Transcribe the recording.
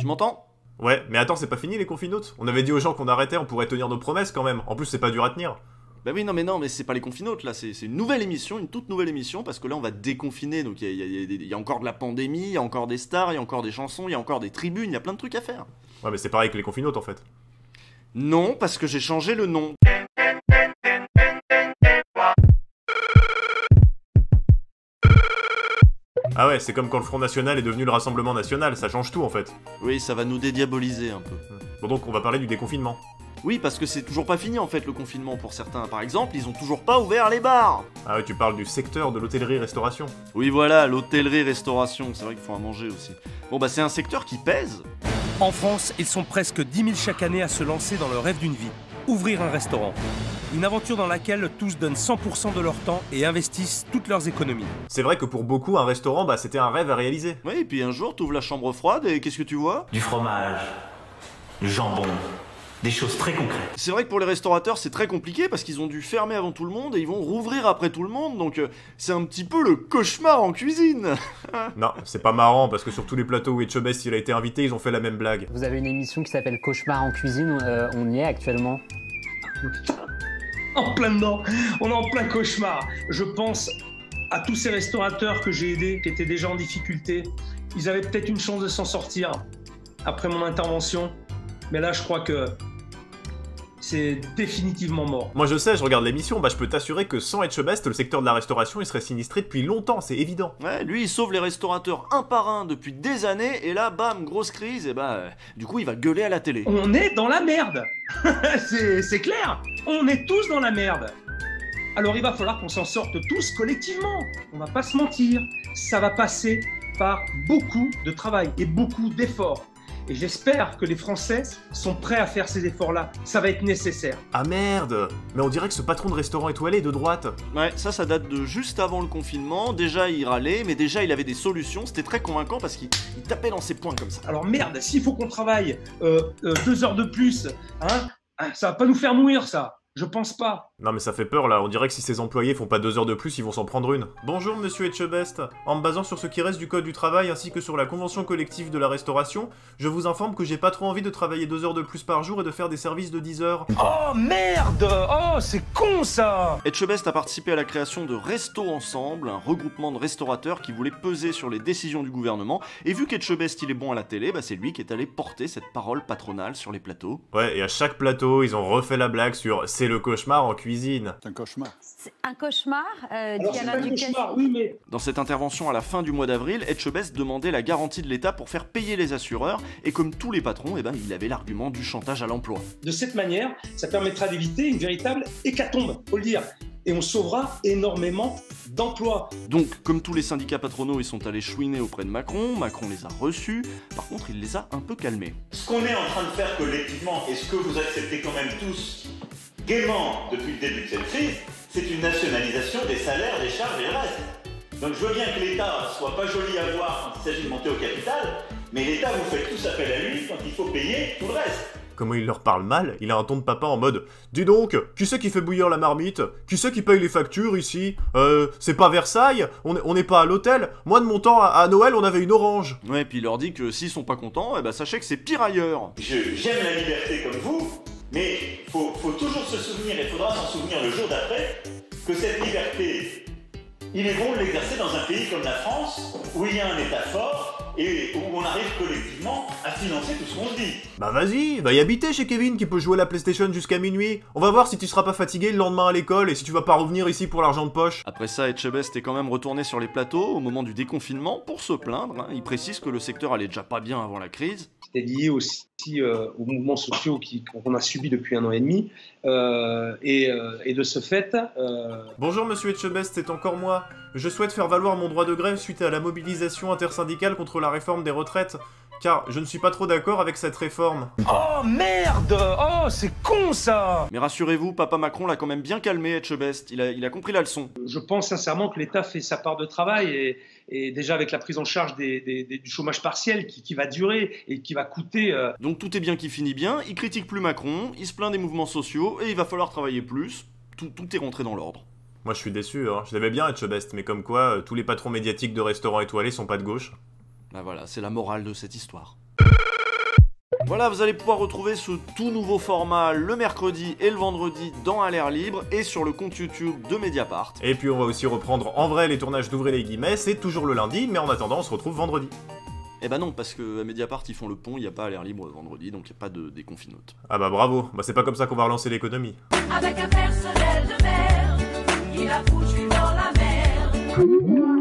Tu m'entends? Ouais, mais attends, c'est pas fini les confinotes? On avait dit aux gens qu'on arrêtait, on pourrait tenir nos promesses quand même. En plus, c'est pas dur à tenir. Bah oui, non, mais c'est pas les confinautes là, c'est une nouvelle émission, une toute nouvelle émission, parce que là on va déconfiner, donc il y a encore de la pandémie, il y a encore des stars, il y a encore des chansons, il y a encore des tribunes, il y a plein de trucs à faire. Ouais, mais c'est pareil que les confinotes en fait. Non, parce que j'ai changé le nom. Ah ouais, c'est comme quand le Front National est devenu le Rassemblement National, ça change tout en fait. Oui, ça va nous dédiaboliser un peu. Bon donc, on va parler du déconfinement. Oui, parce que c'est toujours pas fini en fait le confinement pour certains. Par exemple, ils ont toujours pas ouvert les bars. Ah ouais, tu parles du secteur de l'hôtellerie-restauration. Oui, voilà, l'hôtellerie-restauration, c'est vrai qu'il faut à manger aussi. Bon bah c'est un secteur qui pèse. En France, ils sont presque 10 000 chaque année à se lancer dans le rêve d'une vie, ouvrir un restaurant. Une aventure dans laquelle tous donnent 100% de leur temps et investissent toutes leurs économies. C'est vrai que pour beaucoup, un restaurant, bah c'était un rêve à réaliser. Oui, et puis un jour, t'ouvres la chambre froide et qu'est-ce que tu vois? Du fromage, du jambon, des choses très concrètes. C'est vrai que pour les restaurateurs, c'est très compliqué parce qu'ils ont dû fermer avant tout le monde et ils vont rouvrir après tout le monde, donc c'est un petit peu le cauchemar en cuisine. Non, c'est pas marrant parce que sur tous les plateaux où Etchebest il a été invité, ils ont fait la même blague. Vous avez une émission qui s'appelle Cauchemar en cuisine, on y est actuellement. En plein dedans, on est en plein cauchemar. Je pense à tous ces restaurateurs que j'ai aidés, qui étaient déjà en difficulté. Ils avaient peut-être une chance de s'en sortir après mon intervention, mais là je crois que c'est définitivement mort. Moi je sais, je regarde l'émission, bah je peux t'assurer que sans Etchebest, le secteur de la restauration il serait sinistré depuis longtemps, c'est évident. Ouais, lui il sauve les restaurateurs un par un depuis des années et là bam, grosse crise et du coup il va gueuler à la télé. On est dans la merde. C'est clair, on est tous dans la merde. Alors il va falloir qu'on s'en sorte tous collectivement, on va pas se mentir. Ça va passer par beaucoup de travail et beaucoup d'efforts. Et j'espère que les Français sont prêts à faire ces efforts-là. Ça va être nécessaire. Ah merde! Mais on dirait que ce patron de restaurant étoilé est de droite. Ouais, ça date de juste avant le confinement. Déjà il râlait, mais déjà il avait des solutions. C'était très convaincant parce qu'il tapait dans ses poings comme ça. Alors merde, s'il faut qu'on travaille 2 heures de plus, ça va pas nous faire mourir ça. Je pense pas. Non mais ça fait peur là, on dirait que si ces employés font pas 2 heures de plus, ils vont s'en prendre une. Bonjour monsieur Etchebest. En me basant sur ce qui reste du code du travail ainsi que sur la convention collective de la restauration, je vous informe que j'ai pas trop envie de travailler 2 heures de plus par jour et de faire des services de 10 heures. Oh merde! Oh, c'est con ça! Etchebest a participé à la création de Resto Ensemble, un regroupement de restaurateurs qui voulait peser sur les décisions du gouvernement. Et vu qu'Etchebest il est bon à la télé, c'est lui qui est allé porter cette parole patronale sur les plateaux. Ouais, et à chaque plateau, ils ont refait la blague sur c'est le cauchemar en cuisine. C'est un cauchemar. C'est un cauchemar, Alors dit c'est Alain pas un Ducasse. cauchemar, oui, mais Dans cette intervention à la fin du mois d'avril, Etchebest demandait la garantie de l'État pour faire payer les assureurs, et comme tous les patrons, il avait l'argument du chantage à l'emploi. de cette manière, ça permettra d'éviter une véritable hécatombe, faut le dire. Et on sauvera énormément d'emplois. Donc, comme tous les syndicats patronaux, ils sont allés chouiner auprès de Macron, Macron les a reçus, par contre il les a un peu calmés. Ce qu'on est en train de faire collectivement, et ce que vous acceptez quand même tous gaiement depuis le début de cette crise, c'est une nationalisation des salaires, des charges et le reste. Donc je veux bien que l'État soit pas joli à voir quand il s'agit de monter au capital, mais l'État vous fait tous appel à lui quand il faut payer tout le reste. Comment il leur parle mal, il a un ton de papa en mode « Dis donc, qui c'est qui fait bouillir la marmite? Qui c'est qui paye les factures ici? C'est pas Versailles? On n'est pas à l'hôtel? Moi de mon temps, à Noël, on avait une orange. » Ouais, puis il leur dit que s'ils sont pas contents, sachez que c'est pire ailleurs. J'aime la liberté comme vous, mais faut toujours se souvenir, et faudra s'en souvenir le jour d'après, que cette liberté, il est bon de l'exercer dans un pays comme la France, où il y a un État fort, et où on arrive collectivement à financer tout ce qu'on se dit. Bah vas-y, va y habiter chez Kevin qui peut jouer à la PlayStation jusqu'à minuit. On va voir si tu seras pas fatigué le lendemain à l'école et si tu vas pas revenir ici pour l'argent de poche. Après ça, Etchebest est quand même retourné sur les plateaux au moment du déconfinement pour se plaindre. Il précise que le secteur allait déjà pas bien avant la crise. C'était lié aussi aux mouvements sociaux qu'on a subis depuis 1 an et demi. Et de ce fait... Bonjour monsieur Etchebest, c'est encore moi. Je souhaite faire valoir mon droit de grève suite à la mobilisation intersyndicale contre la réforme des retraites, car je ne suis pas trop d'accord avec cette réforme. Oh merde! Oh, c'est con ça! Mais rassurez-vous, papa Macron l'a quand même bien calmé, Etchebest. Il a compris la leçon. Je pense sincèrement que l'État fait sa part de travail et déjà avec la prise en charge du chômage partiel qui va durer et qui va coûter... Donc tout est bien qui finit bien, il critique plus Macron, il se plaint des mouvements sociaux et il va falloir travailler plus. Tout est rentré dans l'ordre. Moi je suis déçu, hein. Je l'aimais bien Etchebest, mais comme quoi, tous les patrons médiatiques de restaurants étoilés sont pas de gauche. Bah voilà, c'est la morale de cette histoire. Voilà, vous allez pouvoir retrouver ce tout nouveau format le mercredi et le vendredi dans À l'air libre et sur le compte YouTube de Mediapart. Et puis on va aussi reprendre en vrai les tournages d'Ouvrez les guillemets, c'est toujours le lundi, mais en attendant on se retrouve vendredi. Eh ben non, parce que à Mediapart ils font le pont, il n'y a pas À l'air libre vendredi, donc il n'y a pas de déconfinote. Ah bah bravo, bah c'est pas comme ça qu'on va relancer l'économie. Avec un personnel de merde, il a foutu dans la merde.